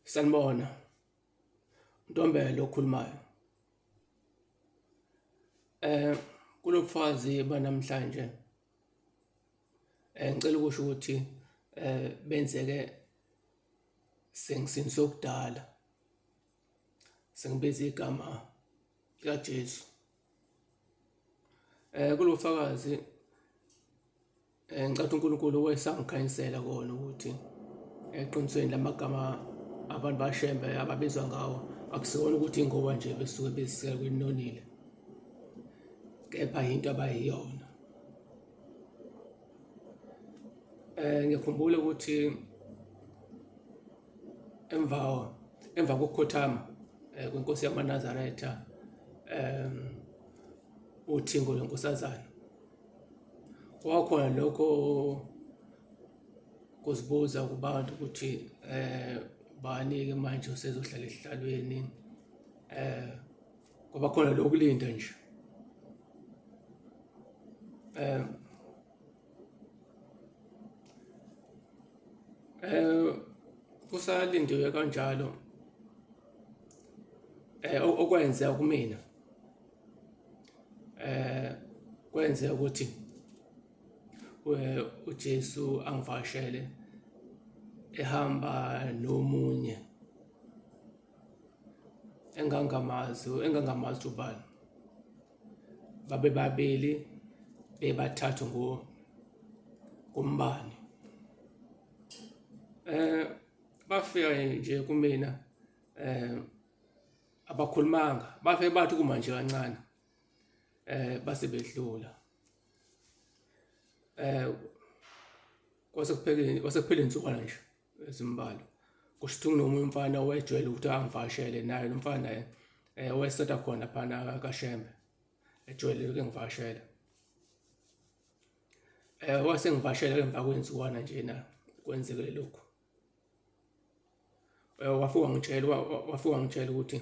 Sanibona, Ntombela okhulumayo. Kulobufazi banamhlanje ngicela ukusho ukuthi benzeke sengisini sokudala. Sengibiza igama likaJesu. Kulobufakazi ngicela uNkulunkulu wayesangikhanyisela kona ukuthi eqinisweni lamagama abantu bashembe ababizwa ngawo akusikona ukuthi ingoba nje besuke bezisela kwenonile, kepha into abayiyona. Ngiyakhumbula ukuthi emva kokukhothama kwenkosi yamaNazaretha uthingo lenkosazana kwakhona lokho kuzibuza kubantu ukuthi bani-ke manje usezohlala esihlalweni, ngoba khona lokulinda nje. Kusalindiwe kanjalo okwenzeka kumina kwenzeka ukuthi uJesu angivashele ehamba nomunye engangamazi ubani. Babe babili bebathathu ngumbani. Bafika nje kumina abakhulumanga, bafike bathi kuma nje kancane base bedlula. Kwasekuphela insukwana nje ezimbalwa. Kusho ukuthi kunomunye umfana owayejwayele ukuthi angivashele, naye lo mfana wayeseta khona phana kaShembe, ejwayele ukungivashela. Wasengivashela emva kwensukwana nje na kwenzeke lokho. Wafika ngitshela ukuthi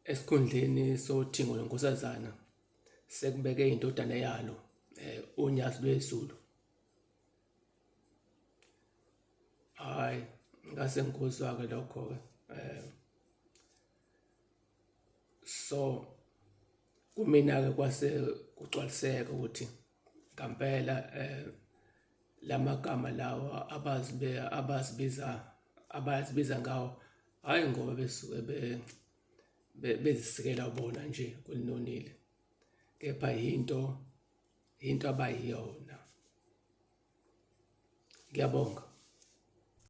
esikhundleni sothingo lenkosazana sekubeke indodana yalo unyazi lwezulu. Hayi, ngase ngikuzwa-ke lokho-ke. So kumina-ke kwase kugcwaliseka ukuthi ngampela lamagama lawa abazibiza ngawo, hhayi ngoba besuke bezisikela bona nje kwelinonile, kepha into abayiyona. Ngiyabonga.